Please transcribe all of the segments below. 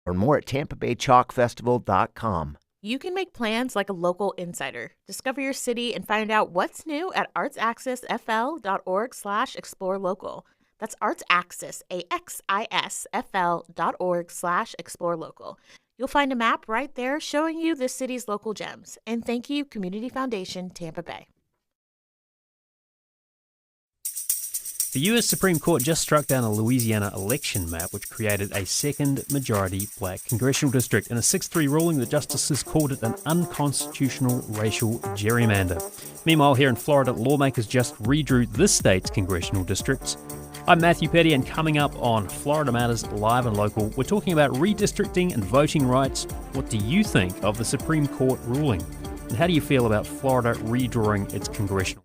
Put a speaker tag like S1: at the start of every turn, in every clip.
S1: Learn more at TampaBayChalkFestival.com.
S2: You can make plans like a local insider. Discover your city and find out what's new at artsaccessfl.org/exploralocal. That's artsaccess, AXISFL.org/exploralocal. You'll find a map right there showing you the city's local gems. And thank you, Community Foundation, Tampa Bay.
S3: The U.S. Supreme Court just struck down a Louisiana election map which created a second majority black congressional district. In a 6-3 ruling, the justices called it an unconstitutional racial gerrymander. Meanwhile, here in Florida, lawmakers just redrew this state's congressional districts. I'm Matthew Petty, and coming up on Florida Matters Live and Local, we're talking about redistricting and voting rights. What do you think of the Supreme Court ruling? And how do you feel about Florida redrawing its congressional?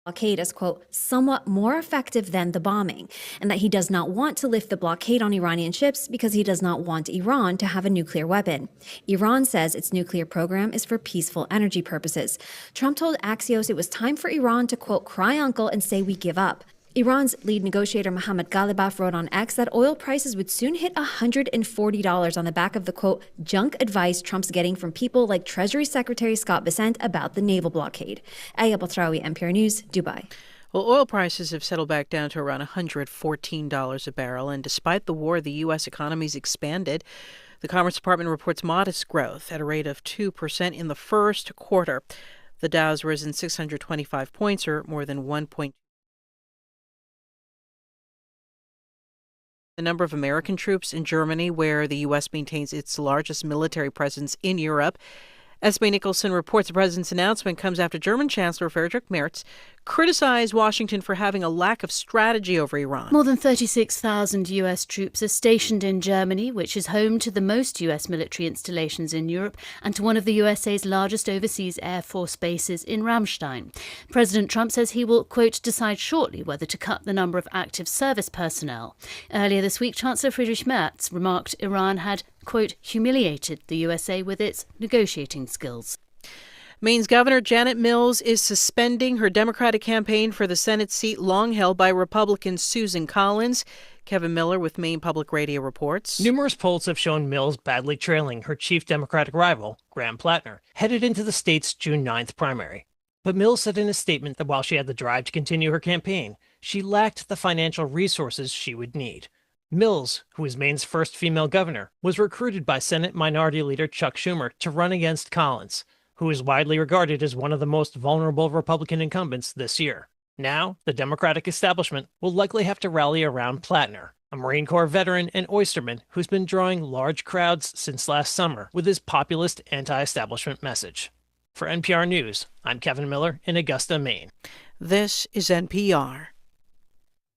S4: Blockade as, quote, somewhat more effective than the bombing, and that he does not want to lift the blockade on Iranian ships because he does not want Iran to have a nuclear weapon. Iran says its nuclear program is for peaceful energy purposes. Trump told Axios it was time for Iran to, quote, cry uncle and say we give up. Iran's lead negotiator Mohammad Ghalibaf wrote on X that oil prices would soon hit $140 on the back of the, quote, junk advice Trump's getting from people like Treasury Secretary Scott Bessent about the naval blockade. Aya Batrawi, NPR News, Dubai.
S5: Well, oil prices have settled back down to around $114 a barrel, and despite the war, the U.S. economy's expanded. The Commerce Department reports modest growth at a rate of 2% in the first quarter. The Dow's risen 625 points, or more than 1.2%. The number of American troops in Germany, where the U.S. maintains its largest military presence in Europe. SB Nicholson reports the president's announcement comes after German Chancellor Friedrich Merz criticized Washington for having a lack of strategy over Iran.
S6: More than 36,000 U.S. troops are stationed in Germany, which is home to the most U.S. military installations in Europe and to one of the USA's largest overseas Air Force bases in Ramstein. President Trump says he will, quote, decide shortly whether to cut the number of active service personnel. Earlier this week, Chancellor Friedrich Merz remarked Iran had, quote, humiliated the USA with its negotiating skills.
S5: Maine's Governor Janet Mills is suspending her Democratic campaign for the Senate seat long held by Republican Susan Collins. Kevin Miller with Maine Public Radio reports.
S7: Numerous polls have shown Mills badly trailing her chief Democratic rival, Graham Plattner, headed into the state's June 9th primary. But Mills said in a statement that while she had the drive to continue her campaign, she lacked the financial resources she would need. Mills, who is Maine's first female governor, was recruited by Senate Minority Leader Chuck Schumer to run against Collins, who is widely regarded as one of the most vulnerable Republican incumbents this year. Now, the Democratic establishment will likely have to rally around Plattner, a Marine Corps veteran and oysterman who's been drawing large crowds since last summer with his populist anti-establishment message. For NPR News, I'm Kevin Miller in Augusta, Maine.
S5: This is NPR.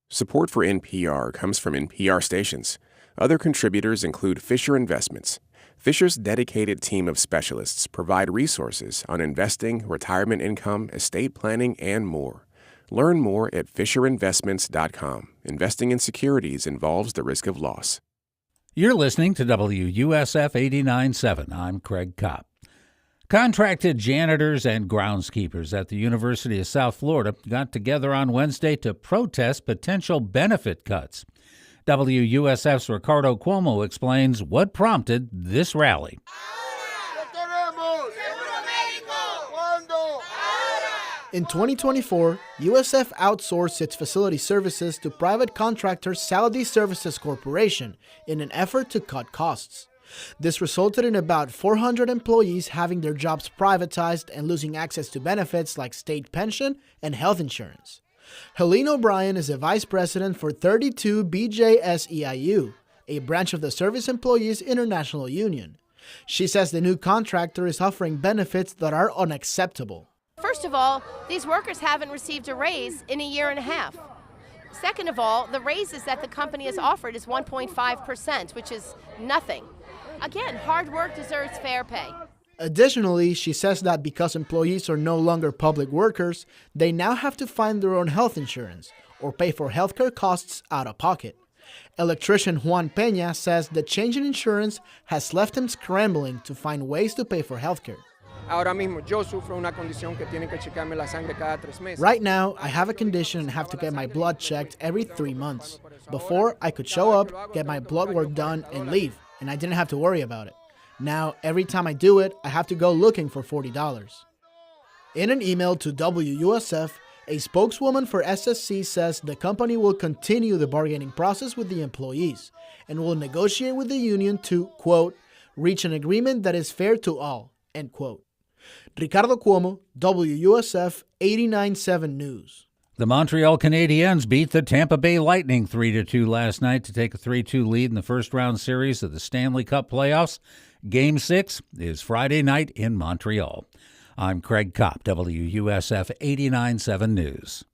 S8: Support for NPR comes from NPR stations. Other contributors include Fisher Investments. Fisher's dedicated team of specialists provide resources on investing, retirement income, estate planning, and more. Learn more at FisherInvestments.com. Investing in securities involves the risk of loss.
S9: You're listening to WUSF 89.7. I'm Craig Kopp. Contracted janitors and groundskeepers at the University of South Florida got together on Wednesday to protest potential benefit cuts. WUSF's Ricardo Cuomo explains what prompted this rally.
S10: In 2024, USF outsourced its facility services to private contractor Saudi Services Corporation in an effort to cut costs. This resulted in about 400 employees having their jobs privatized and losing access to benefits like state pension and health insurance. Helene O'Brien is a vice president for 32 BJSEIU, a branch of the Service Employees International Union. She says the new contractor is offering benefits that are unacceptable.
S11: First of all, these workers haven't received a raise in a year and a half. Second of all, the raises that the company has offered is 1.5%, which is nothing. Again, hard work deserves fair pay.
S10: Additionally, she says that because employees are no longer public workers, they now have to find their own health insurance or pay for healthcare costs out of pocket. Electrician Juan Peña says the change in insurance has left him scrambling to find ways to pay for healthcare. Right now, I have a condition and have to get my blood checked every 3 months. Before, I could show up, get my blood work done, and leave, and I didn't have to worry about it. Now, every time I do it, I have to go looking for $40. In an email to WUSF, a spokeswoman for SSC says the company will continue the bargaining process with the employees and will negotiate with the union to, quote, reach an agreement that is fair to all, end quote. Ricardo Cuomo, WUSF 89.7 News.
S9: The Montreal Canadiens beat the Tampa Bay Lightning 3-2 last night to take a 3-2 lead in the first-round series of the Stanley Cup playoffs. Game 6 is Friday night in Montreal. I'm Craig Kopp, WUSF 89.7 News.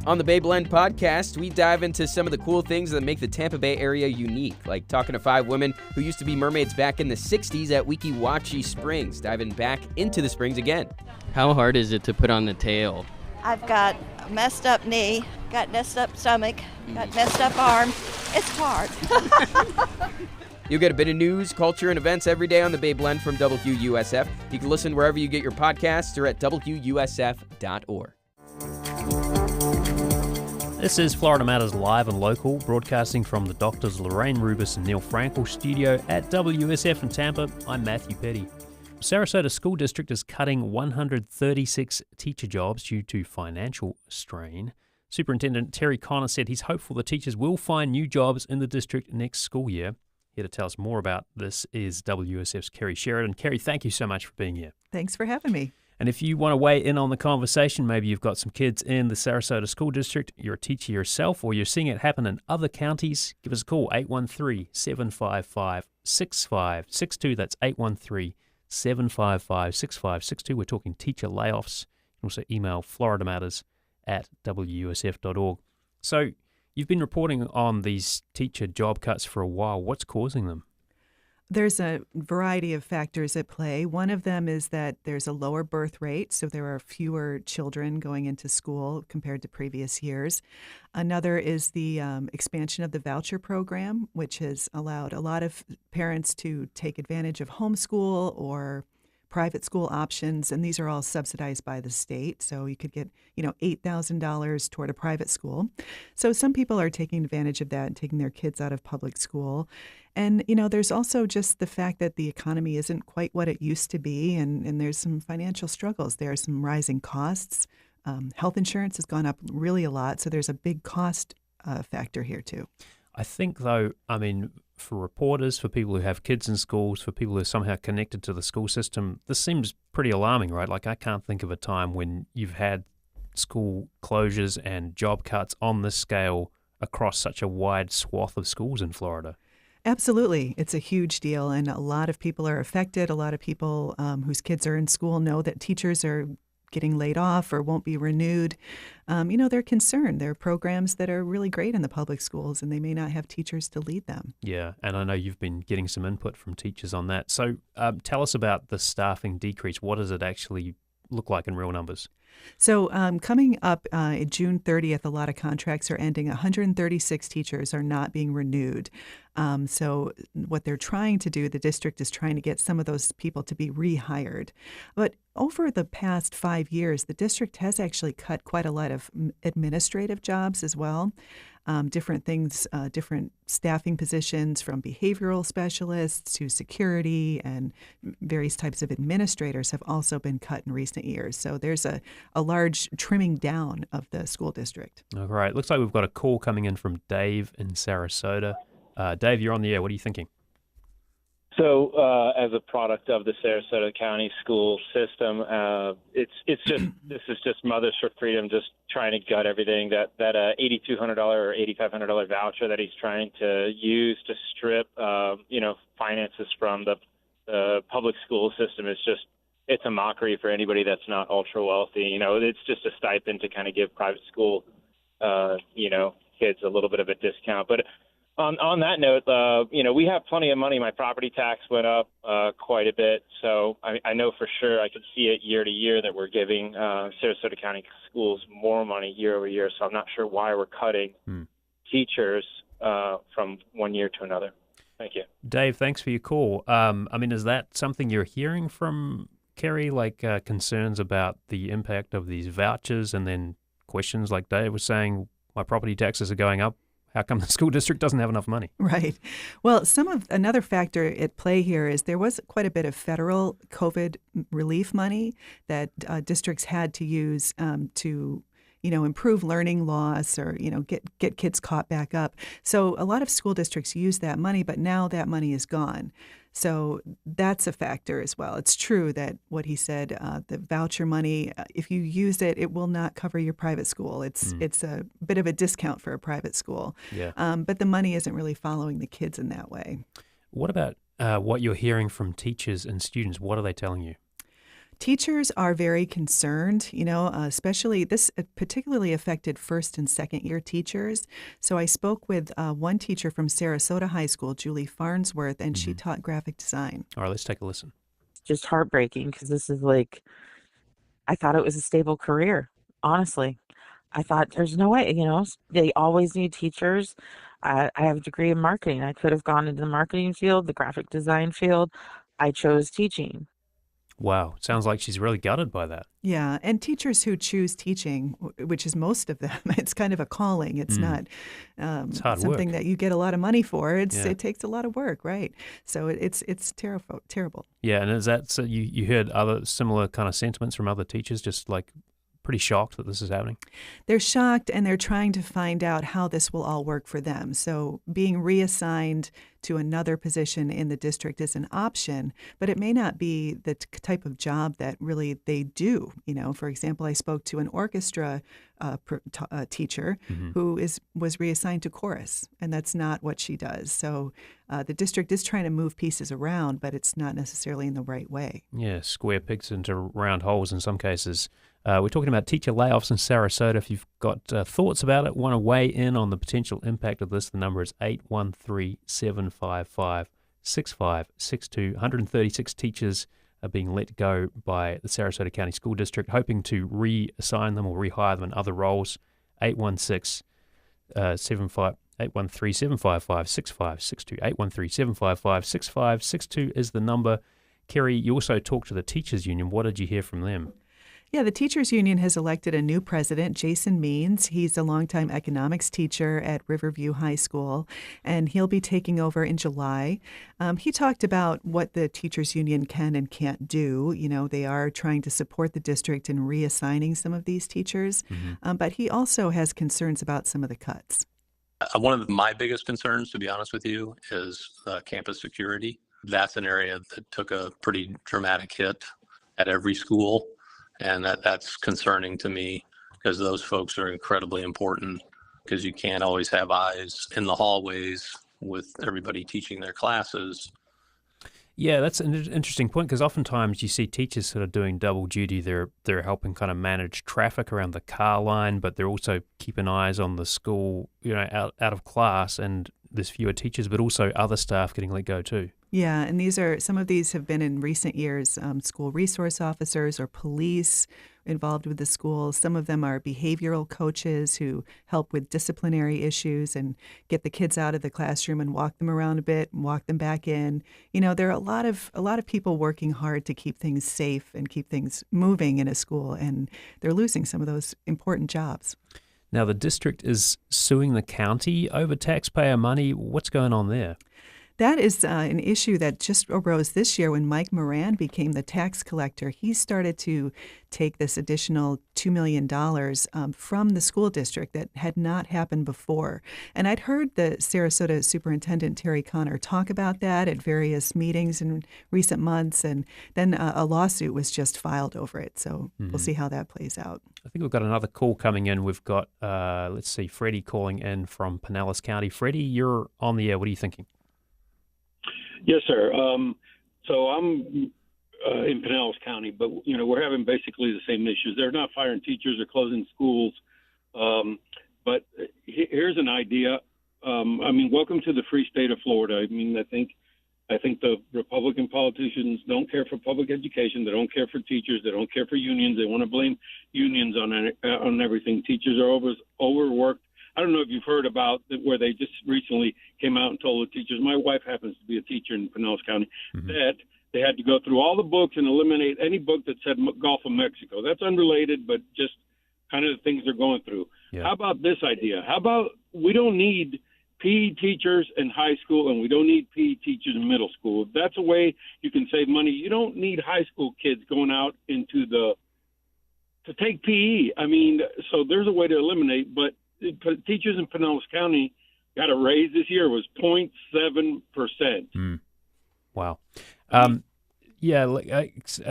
S12: On the Bay Blend podcast, we dive into some of the cool things that make the Tampa Bay area unique, like talking to 5 women who used to be mermaids back in the 60s at Weeki Wachee Springs, diving back into the springs again.
S13: How hard is it to put on the tail?
S14: I've got a messed up knee, got messed up stomach, got messed up arm. It's hard.
S12: You'll get a bit of news, culture, and events every day on the Bay Blend from WUSF. You can listen wherever you get your podcasts or at WUSF.org.
S3: This is Florida Matters Live and Local, broadcasting from the Doctors Lorraine Rubis and Neil Frankel studio at WUSF in Tampa. I'm Matthew Petty. Sarasota School District is cutting 136 teacher jobs due to financial strain. Superintendent Terry Connor said he's hopeful the teachers will find new jobs in the district next school year. Here to tell us more about this is WUSF's Kerry Sheridan. Kerry, thank you so much for being here.
S15: Thanks for having me.
S3: And if you want to weigh in on the conversation, maybe you've got some kids in the Sarasota School District, you're a teacher yourself, or you're seeing it happen in other counties, give us a call, 813-755-6562. That's 813-755-6562. We're talking teacher layoffs. You can also email FloridaMatters@WUSF.org. So you've been reporting on these teacher job cuts for a while. What's causing them?
S15: There's a variety of factors at play. One of them is that there's a lower birth rate, so there are fewer children going into school compared to previous years. Another is the expansion of the voucher program, which has allowed a lot of parents to take advantage of homeschool or private school options, and these are all subsidized by the state. So you could get, $8,000 toward a private school. So some people are taking advantage of that and taking their kids out of public school. And, there's also just the fact that the economy isn't quite what it used to be, and there's some financial struggles. There are some rising costs. Health insurance has gone up really a lot, so there's a big cost factor here, too.
S3: I think, though, for reporters, for people who have kids in schools, for people who are somehow connected to the school system, this seems pretty alarming, right? Like, I can't think of a time when you've had school closures and job cuts on this scale across such a wide swath of schools in Florida.
S15: Absolutely. It's a huge deal, and a lot of people are affected. A lot of people whose kids are in school know that teachers are getting laid off or won't be renewed. They're concerned. There are programs that are really great in the public schools, and they may not have teachers to lead them.
S3: Yeah, and I know you've been getting some input from teachers on that. So tell us about the staffing decrease. What does it actually look like in real numbers?
S15: So coming up June 30th, a lot of contracts are ending. 136 teachers are not being renewed. So what they're trying to do, the district is trying to get some of those people to be rehired. But over the past 5 years, the district has actually cut quite a lot of administrative jobs as well. Different things, different staffing positions from behavioral specialists to security and various types of administrators have also been cut in recent years. So there's a large trimming down of the school district.
S3: All right. Looks like we've got a call coming in from Dave in Sarasota. Dave, you're on the air. What are you thinking?
S16: So, as a product of the Sarasota County school system, this is just Mothers for Freedom just trying to gut everything. That $8,200 or $8,500 voucher that he's trying to use to strip, finances from the public school system is it's a mockery for anybody that's not ultra wealthy. It's just a stipend to kind of give private school, kids a little bit of a discount, but. On that note, we have plenty of money. My property tax went up quite a bit. So I know for sure I could see it year to year that we're giving Sarasota County schools more money year over year. So I'm not sure why we're cutting teachers from one year to another. Thank you.
S3: Dave, thanks for your call. Is that something you're hearing from Kerry, like concerns about the impact of these vouchers and then questions like Dave was saying, my property taxes are going up? How come the school district doesn't have enough money?
S15: Right. Well, another factor at play here is there was quite a bit of federal COVID relief money that districts had to use to improve learning loss or, get kids caught back up. So a lot of school districts use that money, but now that money is gone. So that's a factor as well. It's true that what he said, the voucher money, if you use it, it will not cover your private school. It's a bit of a discount for a private school.
S3: Yeah.
S15: But the money isn't really following the kids in that way.
S3: What about what you're hearing from teachers and students? What are they telling you?
S15: Teachers are very concerned, especially this particularly affected first and second year teachers. So I spoke with one teacher from Sarasota High School, Julie Farnsworth, and she taught graphic design.
S3: All right, let's take a listen.
S17: Just heartbreaking because this is I thought it was a stable career, honestly. I thought there's no way, they always need teachers. I have a degree in marketing. I could have gone into the marketing field, the graphic design field. I chose teaching.
S3: Wow. Sounds like she's really gutted by that.
S15: Yeah. And teachers who choose teaching, which is most of them, it's kind of a calling. It's not
S3: it's hard
S15: something
S3: work.
S15: that you get a lot of money for. It takes a lot of work, right? So it's terrible.
S3: Yeah. And is that so you heard other similar kind of sentiments from other teachers, just like pretty shocked that this is happening?
S15: They're shocked and they're trying to find out how this will all work for them. So being reassigned to another position in the district is an option, but it may not be the type of job that really they do. For example, I spoke to an orchestra teacher who was reassigned to chorus, and that's not what she does. So the district is trying to move pieces around, but it's not necessarily in the right way.
S3: Yeah, square pegs into round holes in some cases. We're talking about teacher layoffs in Sarasota. If you've got thoughts about it, want to weigh in on the potential impact of this, the number is 813-755-6562. 136 teachers are being let go by the Sarasota County School District, hoping to reassign them or rehire them in other roles. 813-755-6562. 813-755-6562 is the number. Kerry, you also talked to the teachers union. What did you hear from them?
S15: Yeah, the teachers union has elected a new president, Jason Means. He's a longtime economics teacher at Riverview High School, and he'll be taking over in July. He talked about what the teachers union can and can't do. They are trying to support the district in reassigning some of these teachers, but he also has concerns about some of the cuts.
S18: One of my biggest concerns, to be honest with you, is campus security. That's an area that took a pretty dramatic hit at every school. And that's concerning to me because those folks are incredibly important because you can't always have eyes in the hallways with everybody teaching their classes.
S3: Yeah, that's an interesting point because oftentimes you see teachers sort of doing double duty. They're helping kind of manage traffic around the car line, but they're also keeping eyes on the school, out of class, and there's fewer teachers, but also other staff getting let go too.
S15: Yeah, and some of these have been in recent years school resource officers or police involved with the schools. Some of them are behavioral coaches who help with disciplinary issues and get the kids out of the classroom and walk them around a bit and walk them back in. There are a lot of people working hard to keep things safe and keep things moving in a school, and they're losing some of those important jobs.
S3: Now, the district is suing the county over taxpayer money. What's going on there?
S15: That is an issue that just arose this year when Mike Moran became the tax collector. He started to take this additional $2 million from the school district that had not happened before. And I'd heard the Sarasota Superintendent Terry Connor talk about that at various meetings in recent months, and then a lawsuit was just filed over it. So we'll see how that plays out.
S3: I think we've got another call coming in. We've got, Freddie calling in from Pinellas County. Freddie, you're on the air. What are you thinking?
S19: Yes, sir. So I'm in Pinellas County, but we're having basically the same issues. They're not firing teachers or closing schools. But here's an idea. Welcome to the free state of Florida. I think the Republican politicians don't care for public education. They don't care for teachers. They don't care for unions. They want to blame unions on everything. Teachers are overworked. I don't know if you've heard about where they just recently came out and told the teachers. My wife happens to be a teacher in Pinellas County, that they had to go through all the books and eliminate any book that said Gulf of Mexico. That's unrelated, but just kind of the things they're going through. Yeah. How about this idea? How about we don't need PE teachers in high school and we don't need PE teachers in middle school? That's a way you can save money. You don't need high school kids going out to take PE. So there's a way to eliminate, but teachers in Pinellas County got a raise this year. It was 0.7%.
S3: Wow.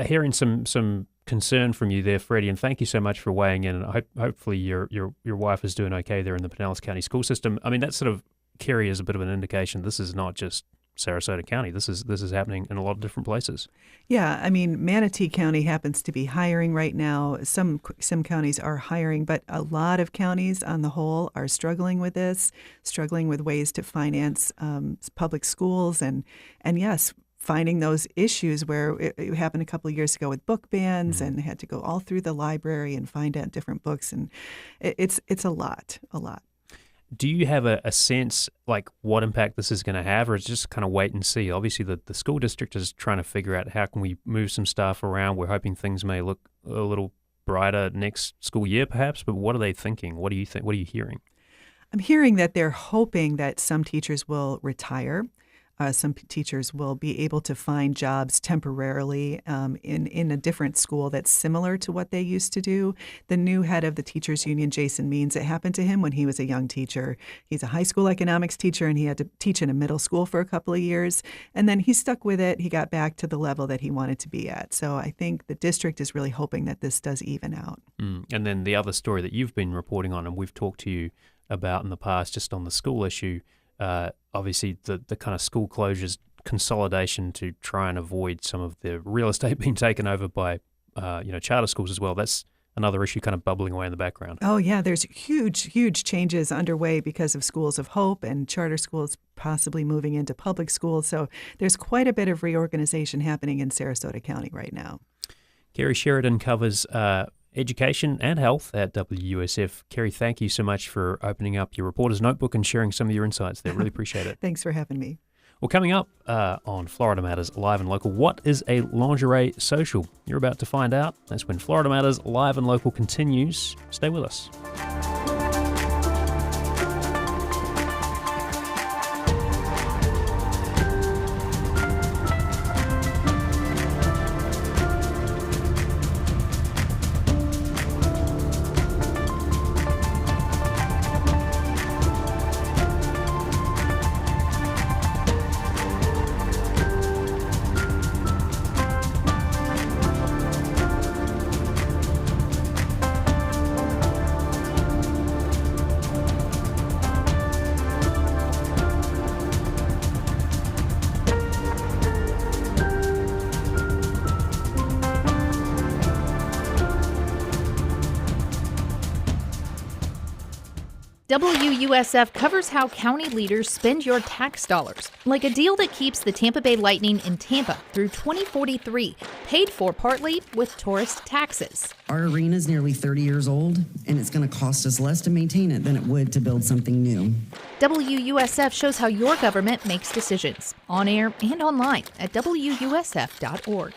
S3: Hearing some concern from you there, Freddie, and thank you so much for weighing in. And hopefully your wife is doing okay there in the Pinellas County school system. That sort of, Kerry, is a bit of an indication this is not just Sarasota County. This is happening in a lot of different places.
S15: Yeah, Manatee County happens to be hiring right now. Some counties are hiring, but a lot of counties on the whole are struggling with this, struggling with ways to finance public schools, and yes, finding those issues where it happened a couple of years ago with book bans and had to go all through the library and find out different books, and it's a lot.
S3: Do you have a sense like what impact this is going to have, or it's just kind of wait and see? Obviously, the school district is trying to figure out how can we move some stuff around. We're hoping things may look a little brighter next school year, perhaps. But what are they thinking? What do you think? What are you hearing?
S15: I'm hearing that they're hoping that some teachers will retire. Some teachers will be able to find jobs temporarily in a different school that's similar to what they used to do. The new head of the teachers union, Jason Means, it happened to him when he was a young teacher. He's a high school economics teacher, and he had to teach in a middle school for a couple of years. And then he stuck with it. He got back to the level that he wanted to be at. So I think the district is really hoping that this does even out.
S3: And then the other story that you've been reporting on, and we've talked to you about in the past, just on the school issue, obviously the kind of school closures consolidation to try and avoid some of the real estate being taken over by charter schools as well. That's another issue kind of bubbling away in the background.
S15: Oh yeah, there's huge changes underway because of Schools of Hope and charter schools possibly moving into public schools. So there's quite a bit of reorganization happening in Sarasota County right now.
S3: Kerry Sheridan covers education and health at WUSF. Kerry, thank you so much for opening up your reporter's notebook and sharing some of your insights there. Really appreciate it.
S15: Thanks for having me.
S3: Well, coming up on Florida Matters Live and Local, what is a lingerie social? You're about to find out. That's when Florida Matters Live and Local continues. Stay with us.
S20: WUSF covers how county leaders spend your tax dollars, like a deal that keeps the Tampa Bay Lightning in Tampa through 2043, paid for partly with tourist taxes.
S21: Our arena is nearly 30 years old, and it's going to cost us less to maintain it than it would to build something new.
S20: WUSF shows how your government makes decisions, on air and online at WUSF.org.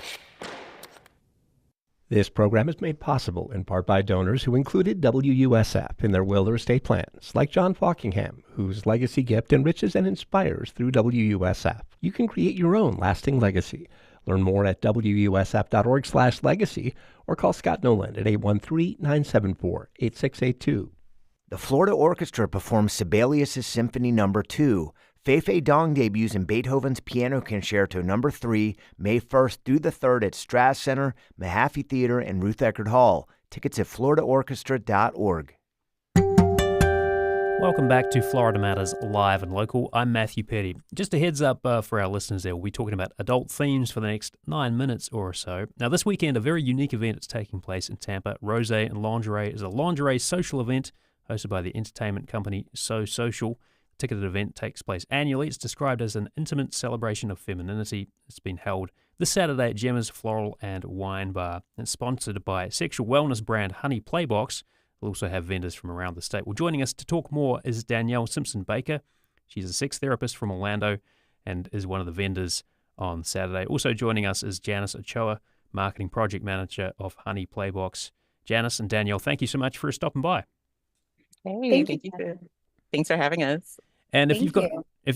S22: This program is made possible in part by donors who included WUSF in their will or estate plans, like John Falkingham, whose legacy gift enriches and inspires through WUSF. You can create your own lasting legacy. Learn more at WUSF.org/legacy or call Scott Nolan at 813-974-8682.
S1: The Florida Orchestra performs Sibelius' Symphony No. 2. Fei Fei Dong debuts in Beethoven's Piano Concerto No. 3, May 1st through the 3rd at Strass Center, Mahaffey Theater, and Ruth Eckerd Hall. Tickets at floridaorchestra.org.
S3: Welcome back to Florida Matters Live and Local. I'm Matthew Petty. Just a heads up for our listeners there, we'll be talking about adult themes for the next 9 minutes or so. Now, this weekend, a very unique event is taking place in Tampa. Rosé and Lingerie is a lingerie social event hosted by the entertainment company So Social. The ticketed event takes place annually. It's described as an intimate celebration of femininity. It's been held this Saturday at Gemma's Floral and Wine Bar. It's sponsored by sexual wellness brand Honey Playbox. We'll also have vendors from around the state. Well, joining us to talk more is Danielle Simpson-Baker. She's a sex therapist from Orlando and is one of the vendors on Saturday. Also joining us is Janice Ochoa, marketing project manager of Honey Playbox. Janice and Danielle, thank you so much for stopping by.
S23: Hey, thanks for having us.
S3: And if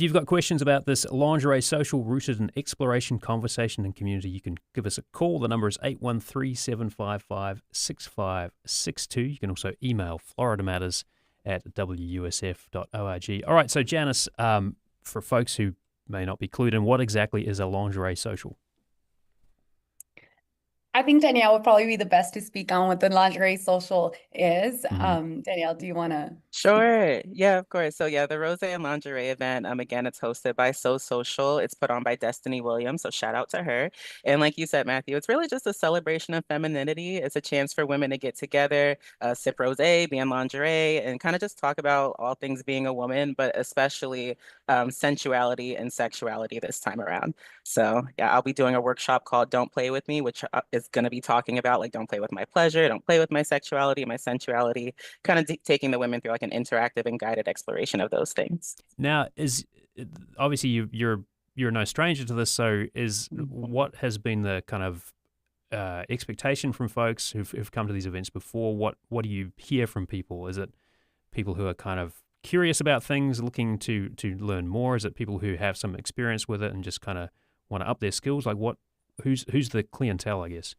S3: you've got questions about this lingerie social rooted in exploration, conversation, and community, you can give us a call. The number is 813-755-6562. You can also email FloridaMatters@WUSF.org. All right, so Janice, for folks who may not be clued in, what exactly is a lingerie social?
S24: I think Danielle would probably be the best to speak on what the lingerie social is. Danielle, do you want to?
S23: Sure. Yeah, of course. So yeah, the Rose and Lingerie event, again, it's hosted by So Social. It's put on by Destiny Williams, so shout out to her. And like you said, Matthew, it's really just a celebration of femininity. It's a chance for women to get together, sip rosé, be in lingerie, and kind of just talk about all things being a woman, but especially sensuality and sexuality this time around. So yeah, I'll be doing a workshop called Don't Play With Me, which is going to be talking about like, don't play with my pleasure, don't play with my sexuality, my sensuality, kind of taking the women through like an interactive and guided exploration of those things.
S3: Now, obviously you're no stranger to this, so what has been the kind of expectation from folks who've come to these events before? What do you hear from people? Is it people who are kind of curious about things, looking to learn more? Is it people who have some experience with it and just kind of want to up their skills? Like who's the clientele, I guess?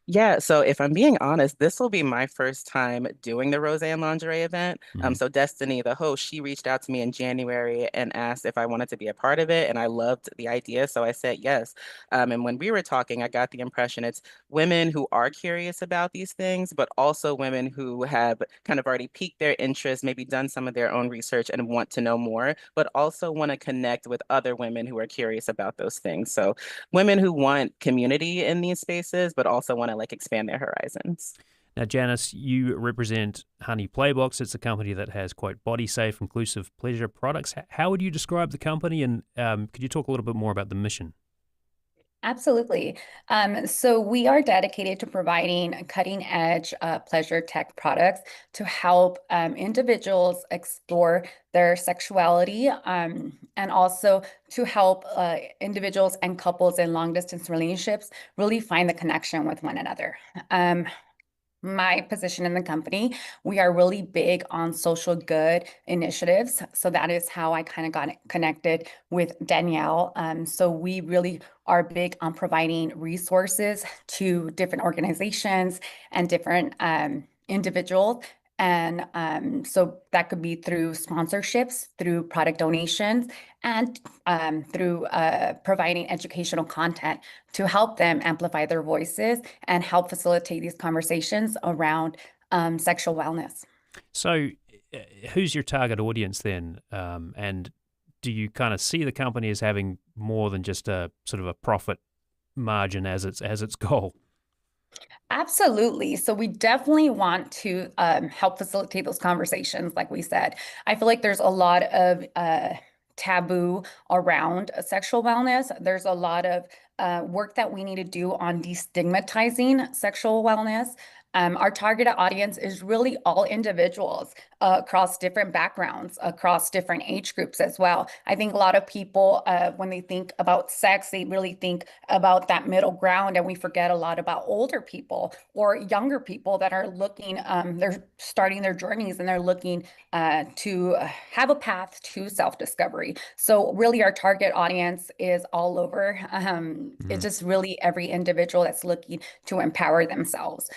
S23: Yeah, so if I'm being honest, this will be my first time doing the Rose and Lingerie event. So Destiny, the host, she reached out to me in January and asked if I wanted to be a part of it, and I loved the idea, so I said yes. And when we were talking, I got the impression it's women who are curious about these things, but also women who have kind of already piqued their interest, maybe done some of their own research and want to know more, but also want to connect with other women who are curious about those things. So women who want community in these spaces, but also want to like expand their horizons.
S3: Now, Janice, you represent Honey Playbox. It's a company that has quite body-safe, inclusive pleasure products. How would you describe the company, and could you talk a little bit more about the mission?
S24: Absolutely. So we are dedicated to providing cutting-edge pleasure tech products to help individuals explore their sexuality, and also to help individuals and couples in long-distance relationships really find the connection with one another. My position in the company, we are really big on social good initiatives. So that is how I kind of got connected with Danielle. So we really are big on providing resources to different organizations and different individuals. And so that could be through sponsorships, through product donations, and through providing educational content to help them amplify their voices and help facilitate these conversations around sexual wellness.
S3: So who's your target audience then? And do you kind of see the company as having more than just a sort of a profit margin as its goal?
S24: Absolutely. So we definitely want to help facilitate those conversations, like we said. I feel like there's a lot of taboo around sexual wellness. There's a lot of work that we need to do on destigmatizing sexual wellness. Our target audience is really all individuals across different backgrounds, across different age groups as well. I think a lot of people, when they think about sex, they really think about that middle ground, and we forget a lot about older people or younger people that are looking, they're starting their journeys and they're looking to have a path to self-discovery. So really our target audience is all over. It's just really every individual that's looking to empower themselves.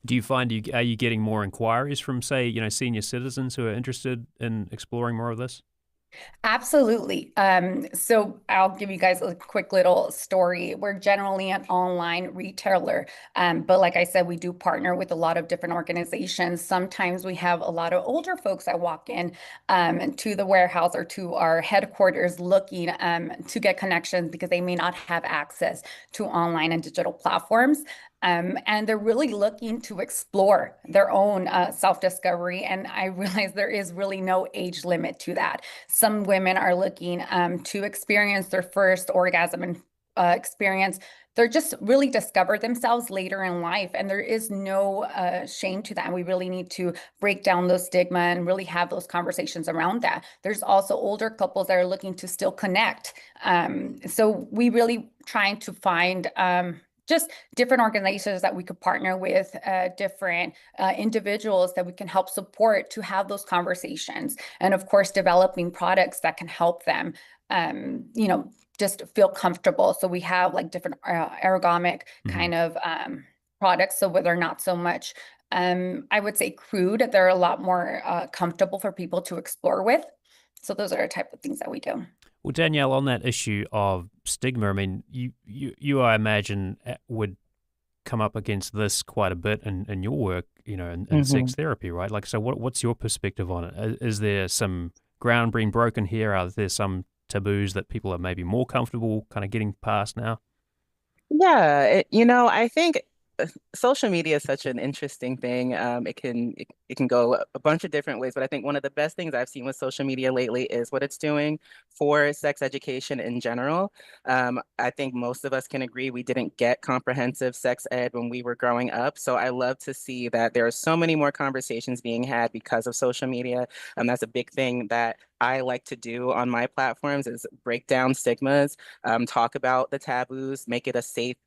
S3: Do you find are you getting more inquiries from, say, senior citizens who are interested in exploring more of this?
S24: Absolutely. So I'll give you guys a quick little story. We're generally an online retailer, but like I said, we do partner with a lot of different organizations. Sometimes we have a lot of older folks that walk in to the warehouse or to our headquarters looking to get connections because they may not have access to online and digital platforms. And they're really looking to explore their own self-discovery. And I realize there is really no age limit to that. Some women are looking to experience their first orgasm and experience. They're just really discover themselves later in life. And there is no shame to that. And we really need to break down those stigma and really have those conversations around that. There's also older couples that are looking to still connect. So we really trying to find just different organizations that we could partner with, different individuals that we can help support to have those conversations. And of course, developing products that can help them, just feel comfortable. So we have like different ergonomic kind of products. So where they're not so much, I would say crude, they're a lot more comfortable for people to explore with. So those are the type of things that we do.
S3: Well, Danielle, on that issue of stigma, I mean, you I imagine would come up against this quite a bit in your work, in sex therapy, right? Like, so what's your perspective on it? Is there some ground being broken here? Are there some taboos that people are maybe more comfortable kind of getting past now?
S23: Yeah, I think social media is such an interesting thing. It can go a bunch of different ways, but I think one of the best things I've seen with social media lately is what it's doing for sex education in general. I think most of us can agree we didn't get comprehensive sex ed when we were growing up. So I love to see that there are so many more conversations being had because of social media. That's a big thing that I like to do on my platforms is break down stigmas, talk about the taboos, make it a safe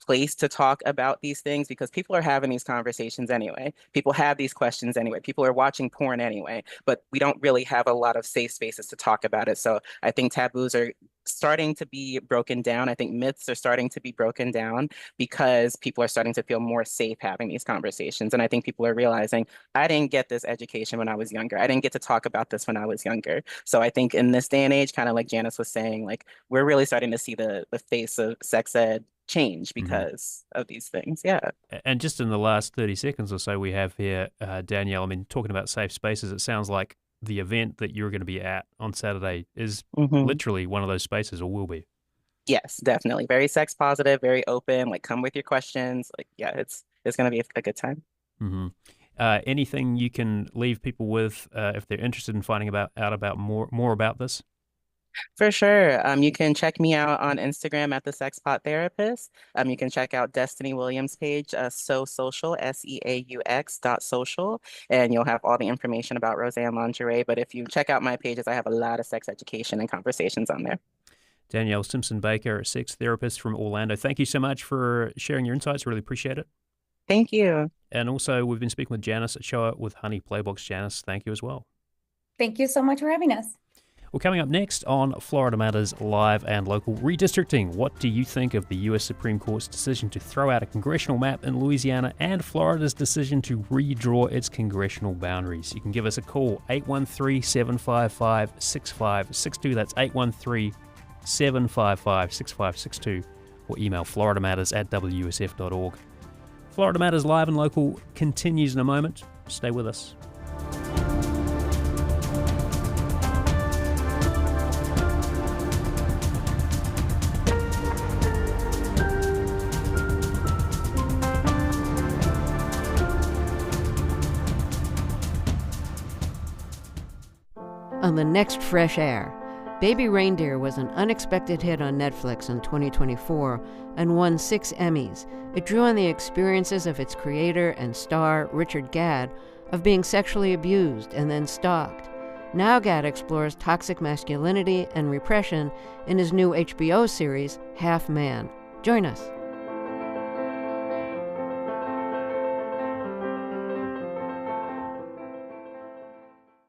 S23: place to talk about these things because people are having these conversations anyway. People have these questions anyway. People are watching porn anyway, but we don't really have a lot of safe spaces to talk about it. So I think taboos are starting to be broken down. I think myths are starting to be broken down because people are starting to feel more safe having these conversations. And I think people are realizing, I didn't get this education when I was younger. I didn't get to talk about this when I was younger. So I think in this day and age, kind of like Janice was saying, like we're really starting to see the face of sex ed change because of these things. Yeah.
S3: And just in the last 30 seconds or so we have here, Danielle, I mean, talking about safe spaces, it sounds like the event that you're going to be at on Saturday is literally one of those spaces, or will be.
S23: Yes, definitely. Very sex positive, very open, like come with your questions. Like, yeah, it's going to be a good time.
S3: Anything you can leave people with if they're interested in finding out about more about this?
S23: For sure. You can check me out on Instagram at the Sexpot Therapist. You can check out Destiny Williams' page, So Social, SEAUX.social, and you'll have all the information about Roseanne Lingerie. But if you check out my pages, I have a lot of sex education and conversations on there.
S3: Danielle Simpson-Baker, a sex therapist from Orlando. Thank you so much for sharing your insights. Really appreciate it.
S23: Thank you.
S3: And also, we've been speaking with Janice at Show Up with Honey Playbox. Janice, thank you as well.
S24: Thank you so much for having us.
S3: Well, coming up next on Florida Matters Live and Local Redistricting, what do you think of the U.S. Supreme Court's decision to throw out a congressional map in Louisiana and Florida's decision to redraw its congressional boundaries? You can give us a call, 813-755-6562. That's 813-755-6562. Or email floridamatters@wusf.org. Florida Matters Live and Local continues in a moment. Stay with us.
S2: on the next Fresh Air. Baby Reindeer was an unexpected hit on Netflix in 2024 and won 6 Emmys. It drew on the experiences of its creator and star, Richard Gadd, of being sexually abused and then stalked. Now Gadd explores toxic masculinity and repression in his new HBO series, Half Man. Join us.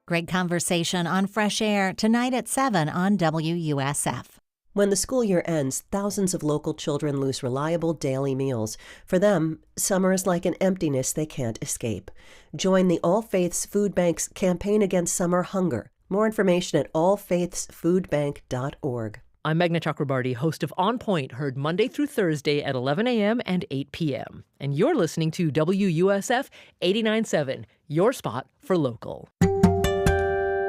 S4: Great conversation on Fresh Air tonight at 7 on WUSF.
S6: When the school year ends, thousands of local children lose reliable daily meals. For them, summer is like an emptiness they can't escape. Join the All Faiths Food Bank's campaign against summer hunger. More information at allfaithsfoodbank.org.
S7: I'm Meghna Chakrabarty, host of On Point, heard Monday through Thursday at 11 a.m. and 8 p.m. And you're listening to WUSF 89.7, your spot for local.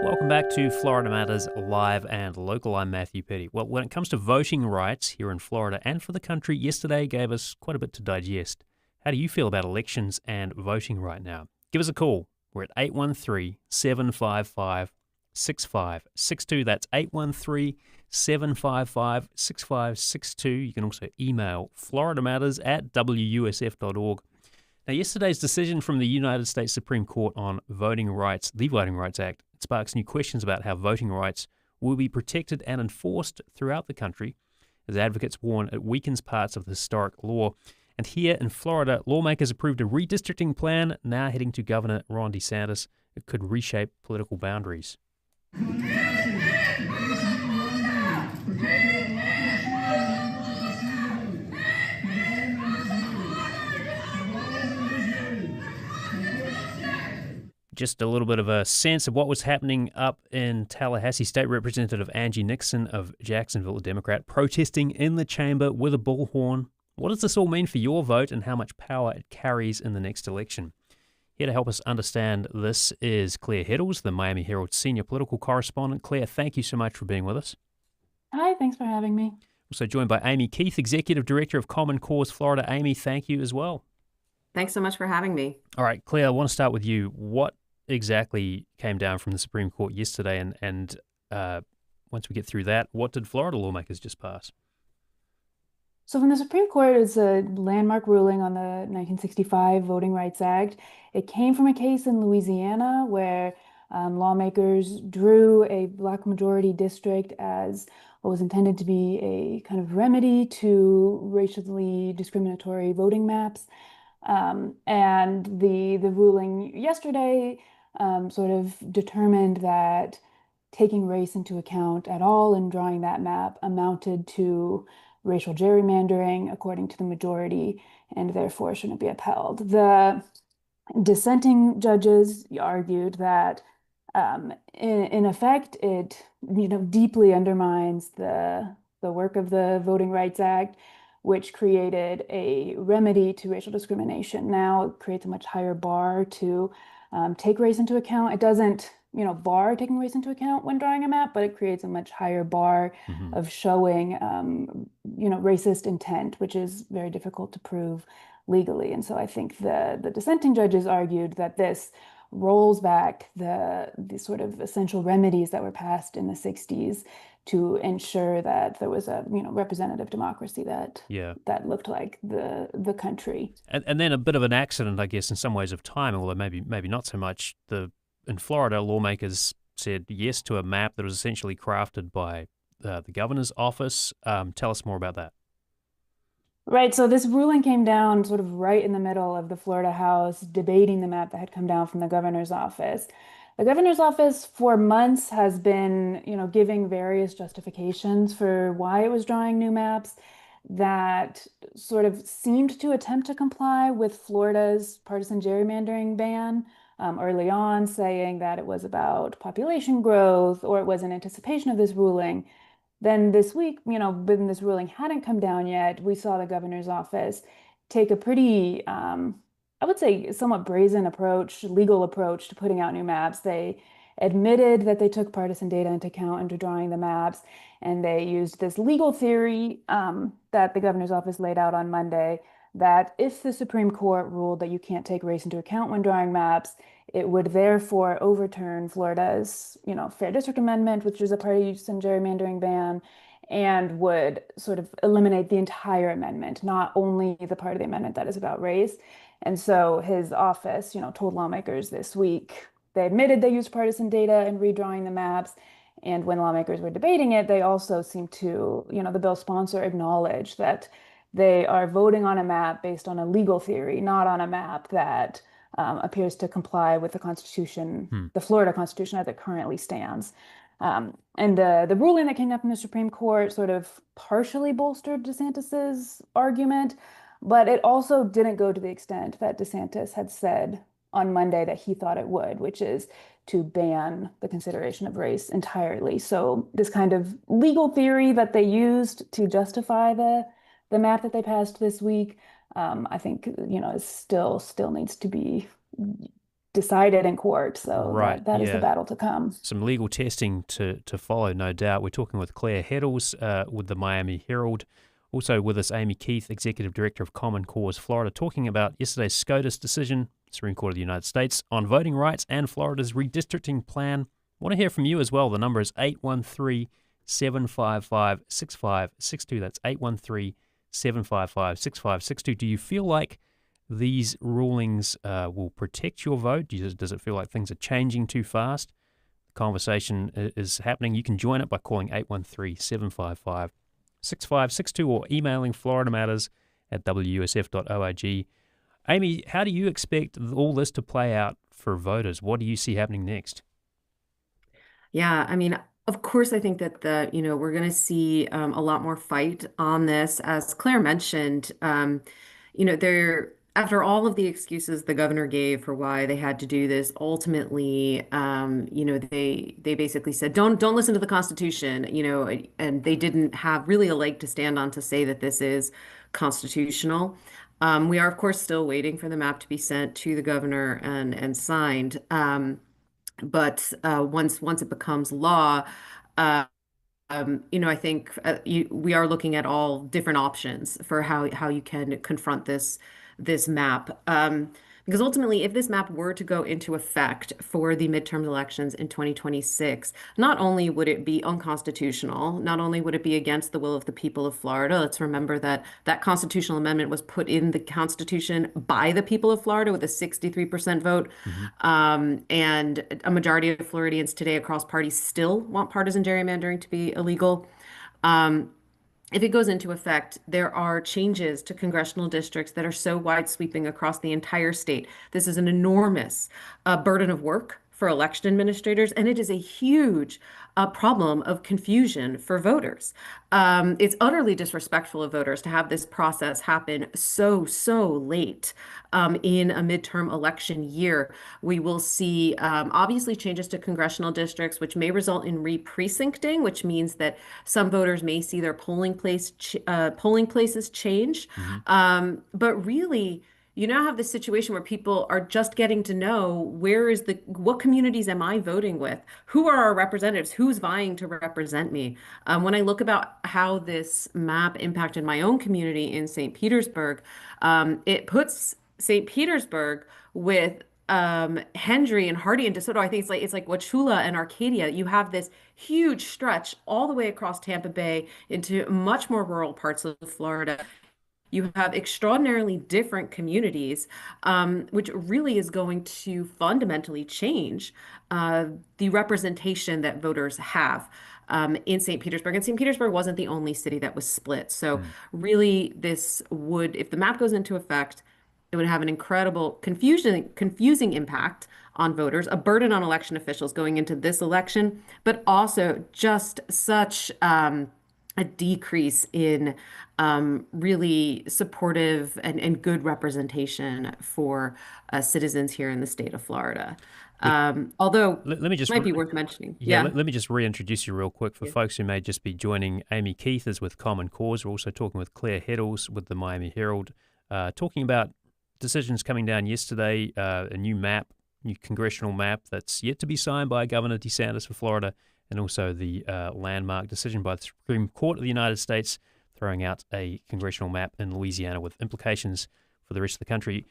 S3: Welcome back to Florida Matters Live and Local. I'm Matthew Petty. Well, when it comes to voting rights here in Florida and for the country, yesterday gave us quite a bit to digest. How do you feel about elections and voting right now? Give us a call. We're at 813-755-6562. That's 813-755-6562. You can also email floridamatters@wusf.org. Now, yesterday's decision from the United States Supreme Court on voting rights, the Voting Rights Act, sparks new questions about how voting rights will be protected and enforced throughout the country. As advocates warn, it weakens parts of the historic law. And here in Florida, lawmakers approved a redistricting plan now heading to Governor Ron DeSantis. It could reshape political boundaries. Just a little bit of a sense of what was happening up in Tallahassee. State Representative Angie Nixon of Jacksonville, a Democrat, protesting in the chamber with a bullhorn. What does this all mean for your vote and how much power it carries in the next election? Here to help us understand this is Claire Heddles, the Miami Herald senior political correspondent. Claire, thank you so much for being with us.
S25: Hi, thanks for having me.
S3: Also joined by Amy Keith, Executive Director of Common Cause Florida. Amy, thank you as well.
S26: Thanks so much for having me.
S3: All right, Claire, I want to start with you. What exactly came down from the Supreme Court yesterday, and once we get through that, what did Florida lawmakers just pass?
S25: So from the Supreme Court is a landmark ruling on the 1965 Voting Rights Act. It came from a case in Louisiana where lawmakers drew a black majority district as what was intended to be a kind of remedy to racially discriminatory voting maps. And the ruling yesterday sort of determined that taking race into account at all in drawing that map amounted to racial gerrymandering, according to the majority, and therefore shouldn't be upheld. The dissenting judges argued that, in effect, it deeply undermines the work of the Voting Rights Act, which created a remedy to racial discrimination. Now it creates a much higher bar to take race into account. It doesn't, bar taking race into account when drawing a map, but it creates a much higher bar of showing, racist intent, which is very difficult to prove legally. And so I think the dissenting judges argued that this rolls back the sort of essential remedies that were passed in the 60s to ensure that there was a representative democracy that looked like the country.
S3: And then a bit of an accident, I guess, in some ways of time, although maybe not so much. In Florida, lawmakers said yes to a map that was essentially crafted by the governor's office. Tell us more about that.
S25: Right. So this ruling came down sort of right in the middle of the Florida House debating the map that had come down from the governor's office. The governor's office for months has been, giving various justifications for why it was drawing new maps that sort of seemed to attempt to comply with Florida's partisan gerrymandering ban early on, saying that it was about population growth or it was in anticipation of this ruling. Then this week, when this ruling hadn't come down yet, we saw the governor's office take a pretty, I would say, somewhat brazen legal approach to putting out new maps. They admitted that they took partisan data into account into drawing the maps, and they used this legal theory that the governor's office laid out on Monday, that if the Supreme Court ruled that you can't take race into account when drawing maps, it would therefore overturn Florida's, Fair District Amendment, which is a partisan gerrymandering ban, and would sort of eliminate the entire amendment, not only the part of the amendment that is about race. And so his office, told lawmakers this week, they admitted they used partisan data in redrawing the maps. And when lawmakers were debating it, they also seemed to, the bill sponsor acknowledge that they are voting on a map based on a legal theory, not on a map that appears to comply with the Constitution, the Florida Constitution as it currently stands. And the ruling that came up in the Supreme Court sort of partially bolstered DeSantis's argument, but it also didn't go to the extent that DeSantis had said on Monday that he thought it would, which is to ban the consideration of race entirely. So this kind of legal theory that they used to justify the map that they passed this week, I think, is still needs to be decided in court. So that is the battle to come.
S3: Some legal testing to follow, no doubt. We're talking with Claire Heddles with the Miami Herald. Also with us, Amy Keith, Executive Director of Common Cause Florida, talking about yesterday's SCOTUS decision, Supreme Court of the United States, on voting rights and Florida's redistricting plan. I want to hear from you as well. The number is 813-755-6562. That's 813-755-6562. Do you feel like these rulings will protect your vote? Does it feel like things are changing too fast? The conversation is happening. You can join it by calling 813-755-6562 or emailing FloridaMatters@WUSF.org. Amy, how do you expect all this to play out for voters? What do you see happening next?
S26: Yeah, I mean, of course, I think that we're going to see a lot more fight on this. As Claire mentioned, after all of the excuses the governor gave for why they had to do this, ultimately, they basically said, don't listen to the Constitution, and they didn't have really a leg to stand on to say that this is constitutional. We are, of course, still waiting for the map to be sent to the governor and signed. But once it becomes law, I think we are looking at all different options for how you can confront this map. Because ultimately, if this map were to go into effect for the midterm elections in 2026, not only would it be unconstitutional, not only would it be against the will of the people of Florida. Let's remember that constitutional amendment was put in the Constitution by the people of Florida with a 63% vote. And a majority of Floridians today across parties still want partisan gerrymandering to be illegal. If it goes into effect, there are changes to congressional districts that are so wide-sweeping across the entire state. This is an enormous burden of work for election administrators, and it is a huge problem of confusion for voters. It's utterly disrespectful of voters to have this process happen so late in a midterm election year. We will see obviously changes to congressional districts, which may result in re-precincting, which means that some voters may see their polling places change. But really, you now have this situation where people are just getting to know what communities am I voting with? Who are our representatives? Who's vying to represent me? When I look about how this map impacted my own community in St. Petersburg, it puts St. Petersburg with Hendry and Hardy and DeSoto. I think it's like Wauchula and Arcadia. You have this huge stretch all the way across Tampa Bay into much more rural parts of Florida. You have extraordinarily different communities, which really is going to fundamentally change the representation that voters have in St. Petersburg. And St. Petersburg wasn't the only city that was split. So really, if the map goes into effect, it would have an incredible confusing impact on voters, a burden on election officials going into this election, but also just such a decrease in really supportive and good representation for citizens here in the state of Florida. Although let me just might be worth mentioning.
S3: Let me just reintroduce you real quick for folks who may just be joining. Amy Keith is with Common Cause. We're also talking with Claire Heddles with the Miami Herald, talking about decisions coming down yesterday, a new congressional map that's yet to be signed by Governor DeSantis for Florida, and also the landmark decision by the Supreme Court of the United States throwing out a congressional map in Louisiana with implications for the rest of the country.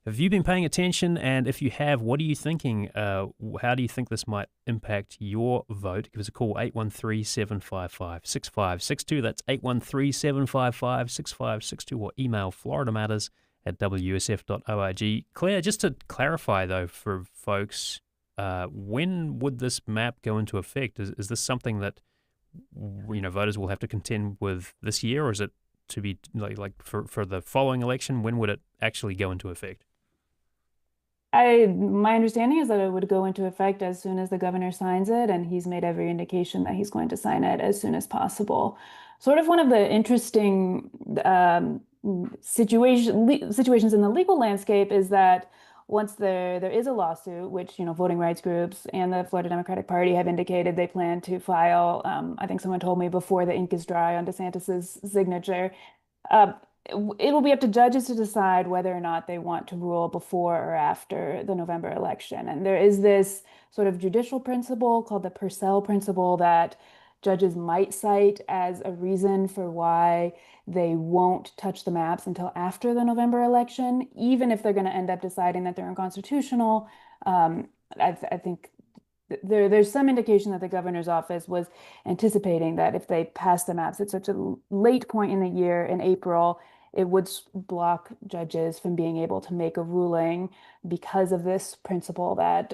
S3: Have you been paying attention? And if you have, what are you thinking? How do you think this might impact your vote? Give us a call, 813-755-6562. That's 813-755-6562, or email FloridaMatters@WUSF.org. Claire, just to clarify, though, for folks, when would this map go into effect? Is this something that voters will have to contend with this year, or is it to be like for the following election? When would it actually go into effect?
S25: My understanding is that it would go into effect as soon as the governor signs it, and he's made every indication that he's going to sign it as soon as possible. Sort of one of the interesting situations in the legal landscape is that once there is a lawsuit, which voting rights groups and the Florida Democratic Party have indicated they plan to file, I think someone told me before the ink is dry on DeSantis's signature. It will be up to judges to decide whether or not they want to rule before or after the November election. And there is this sort of judicial principle called the Purcell principle that judges might cite as a reason for why they won't touch the maps until after the November election, even if they're going to end up deciding that they're unconstitutional. I think there's some indication that the governor's office was anticipating that if they passed the maps at such a late point in the year, in April, it would block judges from being able to make a ruling because of this principle that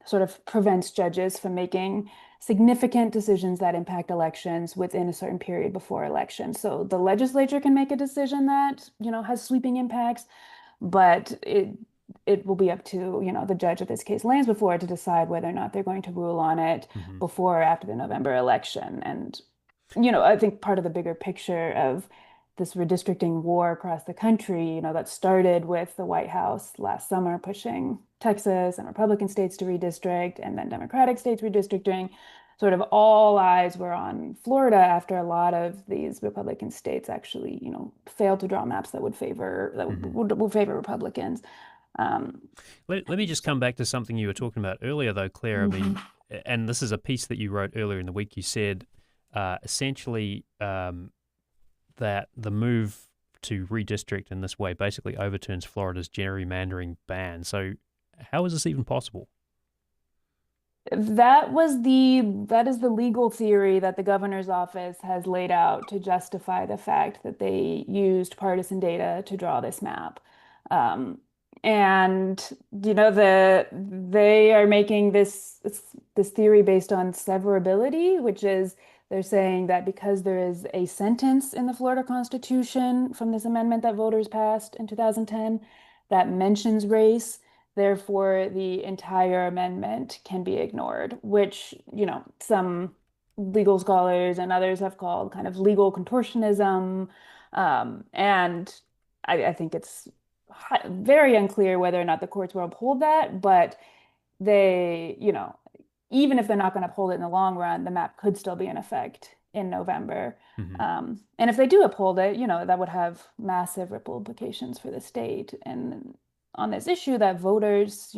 S25: sort of prevents judges from making significant decisions that impact elections within a certain period before election. So the legislature can make a decision that, has sweeping impacts, but it will be up to, the judge of this case lands before it to decide whether or not they're going to rule on it before or after the November election. And, I think part of the bigger picture of this redistricting war across the country, that started with the White House last summer pushing Texas and Republican states to redistrict, and then Democratic states redistricting. Sort of all eyes were on Florida after a lot of these Republican states actually, failed to draw maps that would favor would favor Republicans.
S3: Let me just come back to something you were talking about earlier, though, Claire. I mean, and this is a piece that you wrote earlier in the week. You said essentially that the move to redistrict in this way basically overturns Florida's gerrymandering ban. So how is this even possible?
S25: That is the legal theory that the governor's office has laid out to justify the fact that they used partisan data to draw this map. And they are making this theory based on severability, which is they're saying that because there is a sentence in the Florida Constitution from this amendment that voters passed in 2010 that mentions race, therefore the entire amendment can be ignored, which, some legal scholars and others have called kind of legal contortionism. And I think it's very unclear whether or not the courts will uphold that, but they, even if they're not going to uphold it in the long run, the map could still be in effect in November. And if they do uphold it, that would have massive ripple implications for the state. And on this issue that voters,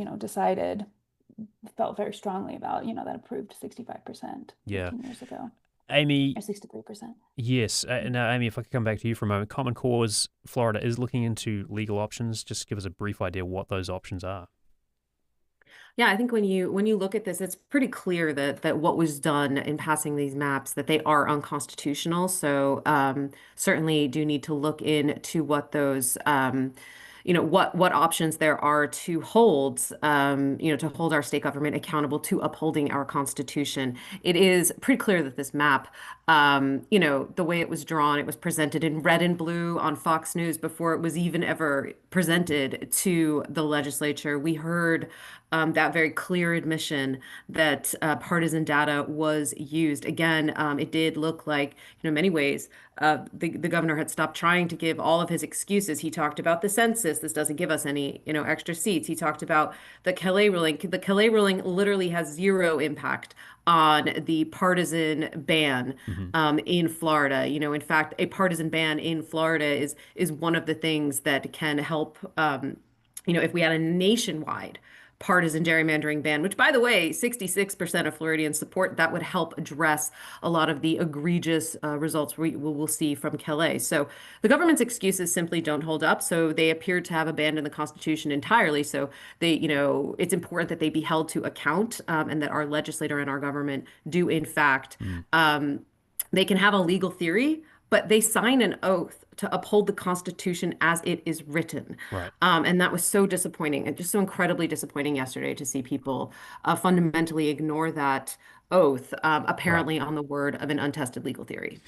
S25: felt very strongly about, that approved 65% 15 years ago.
S3: Amy,
S25: or 63%.
S3: Yes. Now, Amy, if I could come back to you for a moment. Common Cause Florida is looking into legal options. Just give us a brief idea what those options are.
S26: Yeah, I think when you look at this, it's pretty clear that what was done in passing these maps, that they are unconstitutional. So certainly do need to look into what those what options there are to hold to hold our state government accountable to upholding our Constitution. It is pretty clear that this map, the way it was drawn, it was presented in red and blue on Fox News before it was even ever presented to the legislature. We heard that very clear admission that partisan data was used. Again, it did look like, in many ways, the governor had stopped trying to give all of his excuses. He talked about the census. This doesn't give us any, extra seats. He talked about the Calais ruling. The Calais ruling literally has zero impact on the partisan ban in Florida. In fact, a partisan ban in Florida is one of the things that can help, if we had a nationwide partisan gerrymandering ban, which, by the way, 66% of Floridians support. That would help address a lot of the egregious results we will see from Calais. So the government's excuses simply don't hold up. So they appear to have abandoned the Constitution entirely. So it's important that they be held to account, and that our legislator and our government do, in fact, they can have a legal theory, but they sign an oath to uphold the Constitution as it is written.
S3: Right.
S26: And that was so disappointing, and just so incredibly disappointing yesterday to see people fundamentally ignore that oath, apparently on the word of an untested legal theory.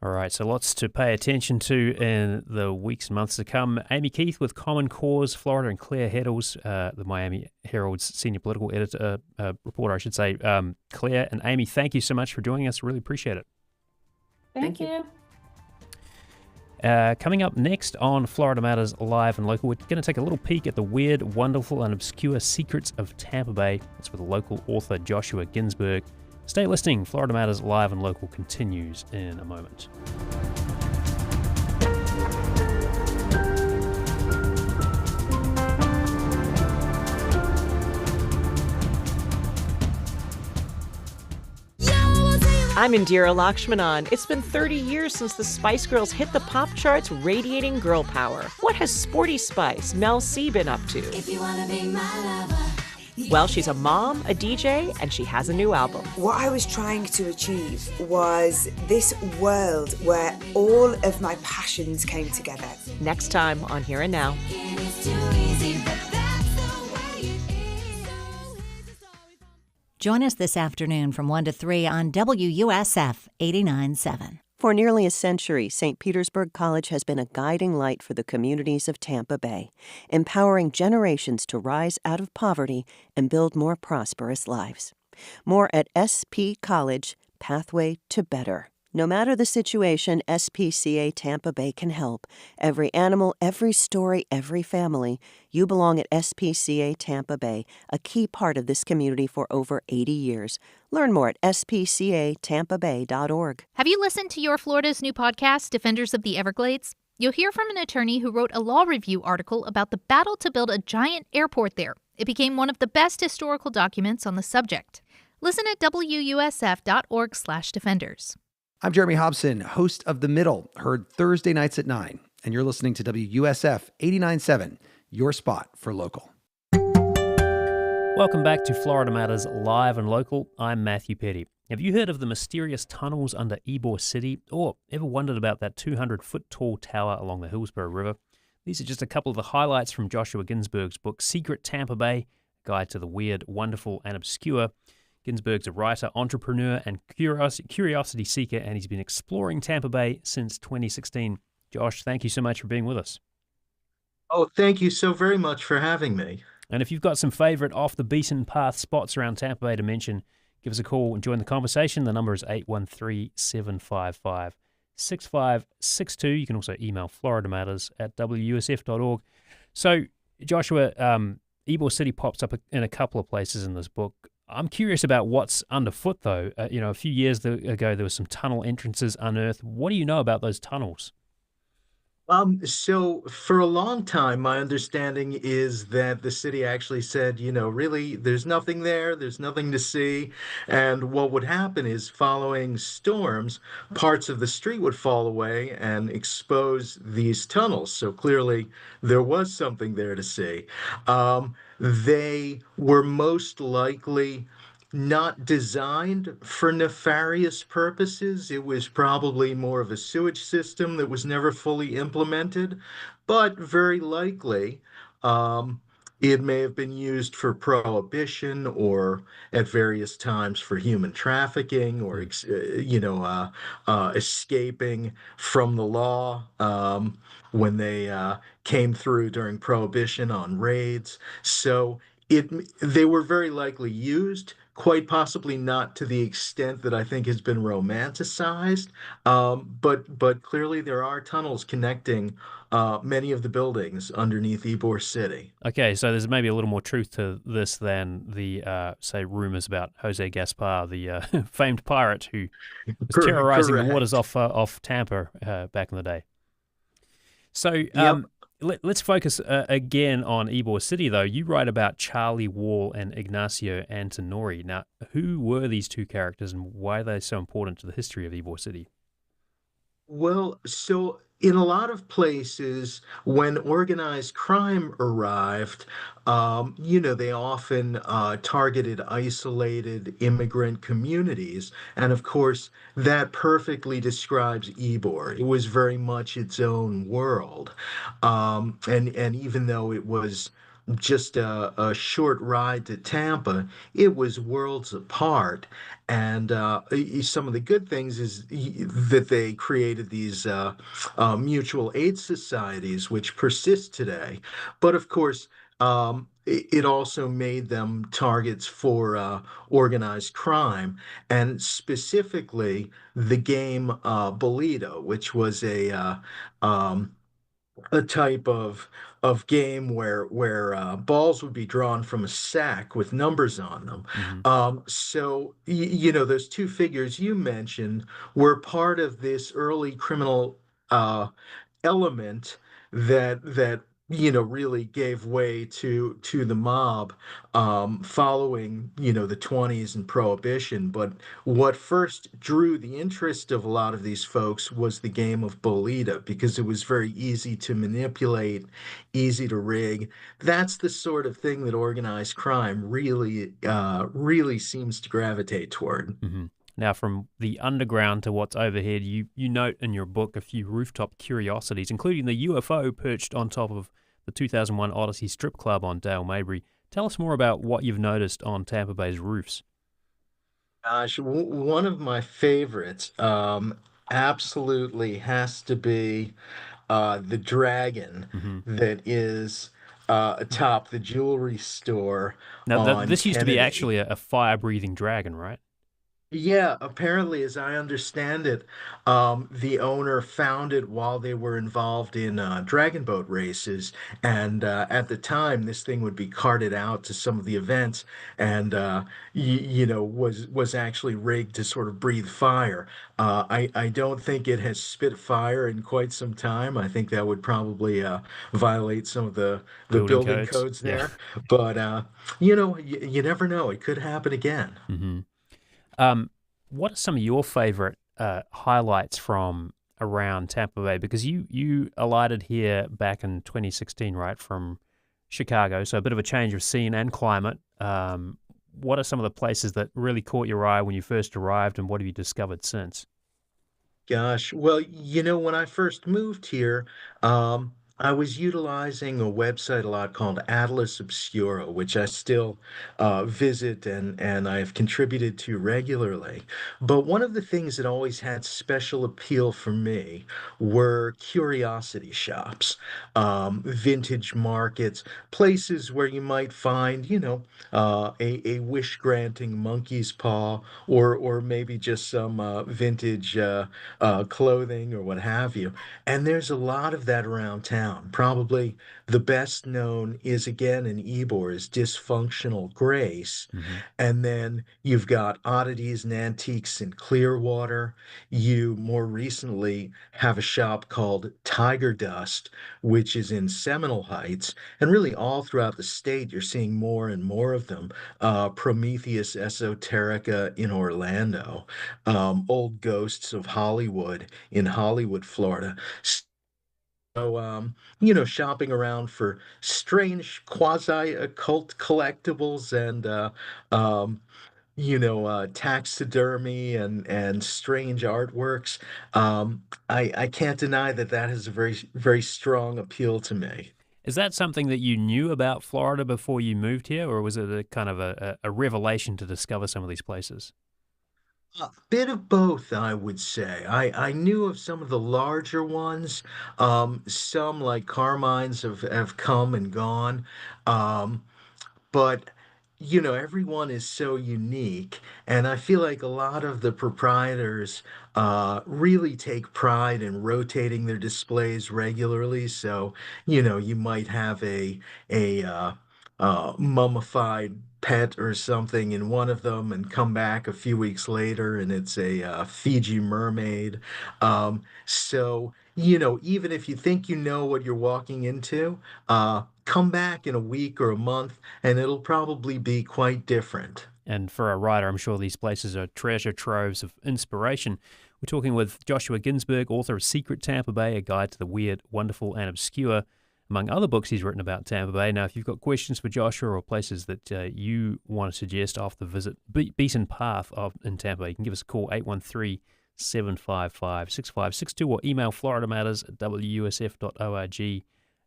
S3: All right, so lots to pay attention to in the weeks and months to come. Amy Keith with Common Cause Florida, and Claire Heddles, the Miami Herald's senior political editor, reporter, I should say. Claire and Amy, thank you so much for joining us. Really appreciate it.
S25: Thank you.
S3: Coming up next on Florida Matters Live and Local, we're going to take a little peek at the weird, wonderful, and obscure secrets of Tampa Bay. It's with local author Joshua Ginsberg. Stay listening. Florida Matters Live and Local continues in a moment.
S5: I'm Indira Lakshmanan. It's been 30 years since the Spice Girls hit the pop charts, radiating girl power. What has Sporty Spice, Mel C, been up to?
S8: If you wanna be my lover.
S5: Well, she's a mom, a DJ, and she has a new album.
S9: What I was trying to achieve was this world where all of my passions came together.
S5: Next time on Here and Now.
S4: Join us this afternoon from 1 to 3 on WUSF 89.7.
S6: For nearly a century, St. Petersburg College has been a guiding light for the communities of Tampa Bay, empowering generations to rise out of poverty and build more prosperous lives. More at SP College, Pathway to Better. No matter the situation, SPCA Tampa Bay can help. Every animal, every story, every family. You belong at SPCA Tampa Bay, a key part of this community for over 80 years. Learn more at spcatampabay.org.
S20: Have you listened to Your Florida's new podcast, Defenders of the Everglades? You'll hear from an attorney who wrote a law review article about the battle to build a giant airport there. It became one of the best historical documents on the subject. Listen at wusf.org/defenders.
S10: I'm Jeremy Hobson, host of The Middle, heard Thursday nights at 9, and you're listening to WUSF 89.7, your spot for local.
S3: Welcome back to Florida Matters Live and Local. I'm Matthew Petty. Have you heard of the mysterious tunnels under Ybor City, or ever wondered about that 200-foot tall tower along the Hillsborough River? These are just a couple of the highlights from Joshua Ginsberg's book, Secret Tampa Bay, Guide to the Weird, Wonderful, and Obscure. Ginsberg's a writer, entrepreneur, and curiosity seeker, and he's been exploring Tampa Bay since 2016. Josh, thank you so much for being with us.
S11: Oh, thank you so very much for having me.
S3: And if you've got some favorite off-the-beaten-path spots around Tampa Bay to mention, give us a call and join the conversation. The number is 813-755-6562. You can also email FloridaMatters@WUSF.org. So, Joshua, Ybor City pops up in a couple of places in this book. I'm curious about what's underfoot, though. A few years ago, there were some tunnel entrances unearthed. What do you know about those tunnels?
S11: So for a long time, my understanding is that the city actually said, really, there's nothing there, there's nothing to see. And what would happen is, following storms, parts of the street would fall away and expose these tunnels. So clearly there was something there to see. They were most likely not designed for nefarious purposes. It was probably more of a sewage system that was never fully implemented, but very likely it may have been used for prohibition or at various times for human trafficking or, escaping from the law when they came through during prohibition on raids. So they were very likely used, quite possibly not to the extent that I think has been romanticized, but clearly there are tunnels connecting many of the buildings underneath Ybor City.
S3: Okay, so there's maybe a little more truth to this than the, say, rumors about Jose Gaspar, the famed pirate who was terrorizing the waters off Tampa back in the day. So, Let's focus again on Ybor City, though. You write about Charlie Wall and Ignacio Antonori. Now, who were these two characters and why are they so important to the history of Ybor City?
S11: Well, so in a lot of places, when organized crime arrived, they often targeted isolated immigrant communities. And of course, that perfectly describes Ybor. It was very much its own world. And even though it was just a short ride to Tampa, it was worlds apart. And some of the good things is that they created these mutual aid societies, which persist today. But of course, it also made them targets for organized crime, and specifically the game Bolito, which was a type of game where balls would be drawn from a sack with numbers on them. So those two figures you mentioned were part of this early criminal uh, element that really gave way to the mob following the 20s and Prohibition. But what first drew the interest of a lot of these folks was the game of Bolita because it was very easy to manipulate, easy to rig. That's the sort of thing that organized crime really seems to gravitate toward.
S3: Now, from the underground to what's overhead, you note in your book a few rooftop curiosities, including the UFO perched on top of the 2001 Odyssey Strip Club on Dale Mabry. Tell us more about what you've noticed on Tampa Bay's roofs.
S11: Gosh, one of my favorites absolutely has to be the dragon that is atop the jewelry store
S3: Now,
S11: on
S3: this used to be
S11: Kennedy.
S3: actually a fire-breathing dragon, right?
S11: Yeah, apparently, as I understand it, the owner found it while they were involved in dragon boat races, and at the time, this thing would be carted out to some of the events, and was actually rigged to sort of breathe fire. I don't think it has spit fire in quite some time. I think that would probably violate some of the
S3: Building
S11: building
S3: codes.
S11: codes
S3: Yeah.
S11: there, but you never know. It could happen again.
S3: What are some of your favorite highlights from around Tampa Bay? Because you alighted here back in 2016, right, from Chicago, so a bit of a change of scene and climate. What are some of the places that really caught your eye when you first arrived, and what have you discovered since?
S11: Gosh, well, when I first moved here, I was utilizing a website a lot called Atlas Obscura, which I still visit and I've contributed to regularly. But one of the things that always had special appeal for me were curiosity shops, vintage markets, places where you might find, a wish-granting monkey's paw, or maybe just some vintage. Clothing or what have you. And there's a lot of that around town. Probably the best known is again in Ybor is Dysfunctional Grace. And then you've got Oddities and Antiques in Clearwater. You more recently have a shop called Tiger Dust, which is in Seminole Heights. And really all throughout the state, you're seeing more and more of them. Prometheus Esoterica in Orlando, Old Ghosts of Hollywood in Hollywood, Florida. So, shopping around for strange quasi-occult collectibles and taxidermy and strange artworks. I can't deny that that has a very, very strong appeal to me.
S3: Is that something that you knew about Florida before you moved here, or was it a kind of a revelation to discover some of these places?
S11: A bit of both, I would say. I knew of some of the larger ones. Some like Carmine's have come and gone. Um, but everyone is so unique, and I feel like a lot of the proprietors really take pride in rotating their displays regularly. So you might have a mummified pet or something in one of them and come back a few weeks later and it's a Fiji mermaid. So, even if you think you know what you're walking into, come back in a week or a month and it'll probably be quite different.
S3: And for a writer, I'm sure these places are treasure troves of inspiration. We're talking with Joshua Ginsberg, author of Secret Tampa Bay, A Guide to the Weird, Wonderful, and Obscure, among other books he's written about Tampa Bay. Now, if you've got questions for Joshua or places that you want to suggest off the beaten path in Tampa Bay, you can give us a call, 813-755-6562, or email FloridaMatters@wusf.org.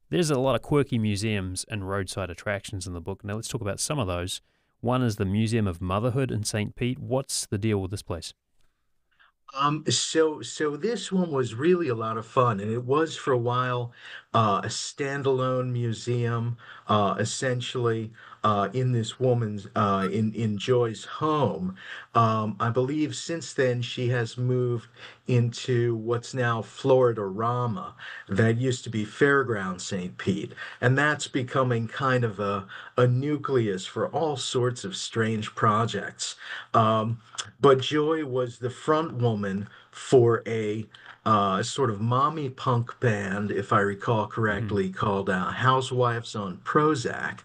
S3: There's a lot of quirky museums and roadside attractions in the book. Now, let's talk about some of those. One is the Museum of Motherhood in St. Pete. What's the deal with this place?
S11: So this one was really a lot of fun, and it was for a while a standalone museum, essentially in this woman's in Joy's home. I believe since then she has moved into what's now Floridorama. That used to be Fairground St. Pete, and that's becoming kind of a nucleus for all sorts of strange projects. But Joy was the front woman for a sort of mommy punk band, if I recall correctly, called Housewives on Prozac.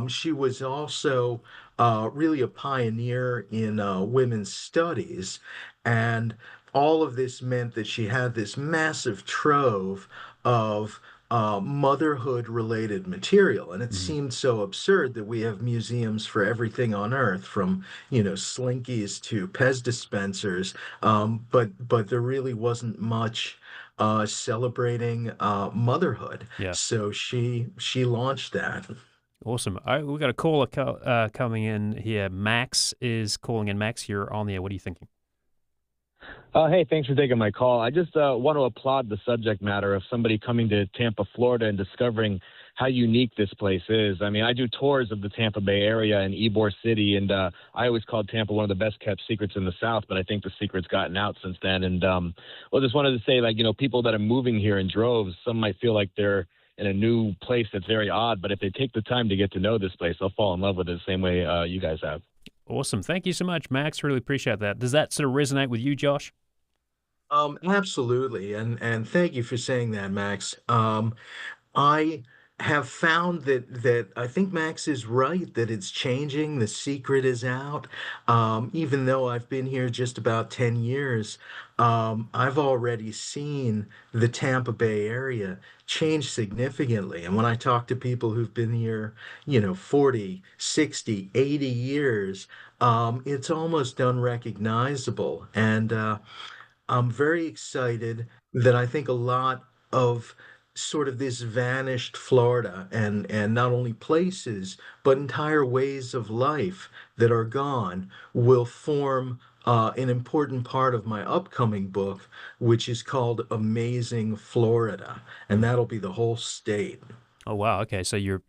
S11: She was also really a pioneer in women's studies, and all of this meant that she had this massive trove of motherhood related material. And it seemed so absurd that we have museums for everything on earth, from, slinkies to Pez dispensers. But there really wasn't much celebrating motherhood.
S3: Yeah.
S11: So she launched that.
S3: Awesome. All right, we've got a caller coming in here. Max is calling in. Max, you're on the air. What are you thinking?
S12: Hey, thanks for taking my call. I just want to applaud the subject matter of somebody coming to Tampa, Florida, and discovering how unique this place is. I mean, I do tours of the Tampa Bay area and Ybor City, and I always called Tampa one of the best-kept secrets in the South, but I think the secret's gotten out since then. And, just wanted to say, people that are moving here in droves, some might feel like they're in a new place that's very odd, but if they take the time to get to know this place, they'll fall in love with it the same way you guys have.
S3: Awesome. Thank you so much, Max. Really appreciate that. Does that sort of resonate with you, Josh?
S11: Absolutely, and thank you for saying that, Max. I have found that I think Max is right that it's changing. The secret is out. Even though I've been here just about 10 years, I've already seen the Tampa Bay area change significantly. And when I talk to people who've been here, 40, 60, 80 years, it's almost unrecognizable. And I'm very excited that I think a lot of sort of this vanished Florida and not only places but entire ways of life that are gone will form an important part of my upcoming book, which is called Amazing Florida, and that'll be the whole state.
S3: Oh wow! Okay, so you're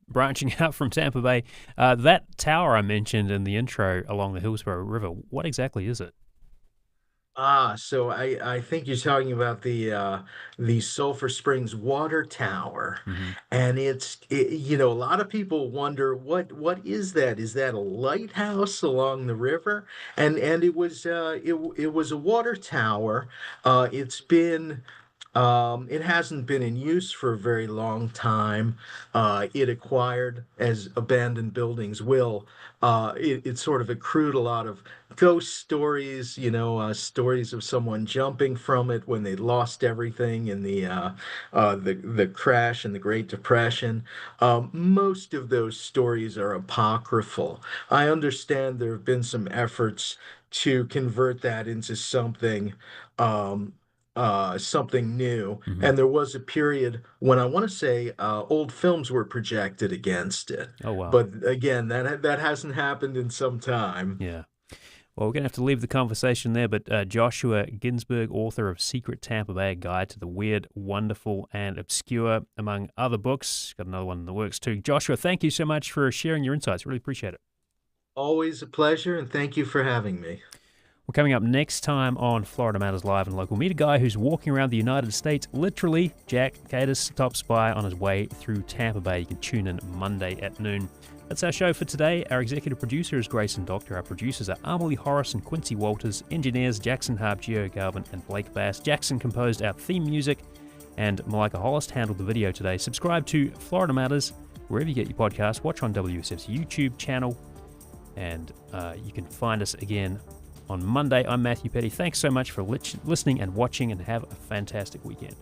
S3: branching out from Tampa Bay. That tower I mentioned in the intro along the Hillsborough River. What exactly is it?
S11: So I think you're talking about the Sulphur Springs Water Tower, and a lot of people wonder what is that? Is that a lighthouse along the river? And it was a water tower. It hasn't been in use for a very long time. It acquired, as abandoned buildings will, it sort of accrued a lot of ghost stories, stories of someone jumping from it when they lost everything in the crash and the Great Depression. Most of those stories are apocryphal. I understand there have been some efforts to convert that into something new. And there was a period when I want to say old films were projected against it.
S3: Oh, wow.
S11: But again, that hasn't happened in some time.
S3: Yeah. Well, we're going to have to leave the conversation there, but Joshua Ginsberg, author of Secret Tampa Bay, A Guide to the Weird, Wonderful, and Obscure, among other books. Got another one in the works too. Joshua, thank you so much for sharing your insights. Really appreciate it.
S11: Always a pleasure, and thank you for having me.
S3: We're coming up next time on Florida Matters Live and Local. Meet a guy who's walking around the United States. Literally, Jack Gatiss stops by on his way through Tampa Bay. You can tune in Monday at noon. That's our show for today. Our executive producer is Grayson Doctor. Our producers are Amelie Horace and Quincy Walters. Engineers Jackson Harp, Gio Garvin, and Blake Bass. Jackson composed our theme music, and Malika Hollis handled the video today. Subscribe to Florida Matters wherever you get your podcast. Watch on WSF's YouTube channel, and you can find us again on Monday. I'm Matthew Petty. Thanks so much for listening and watching, and have a fantastic weekend.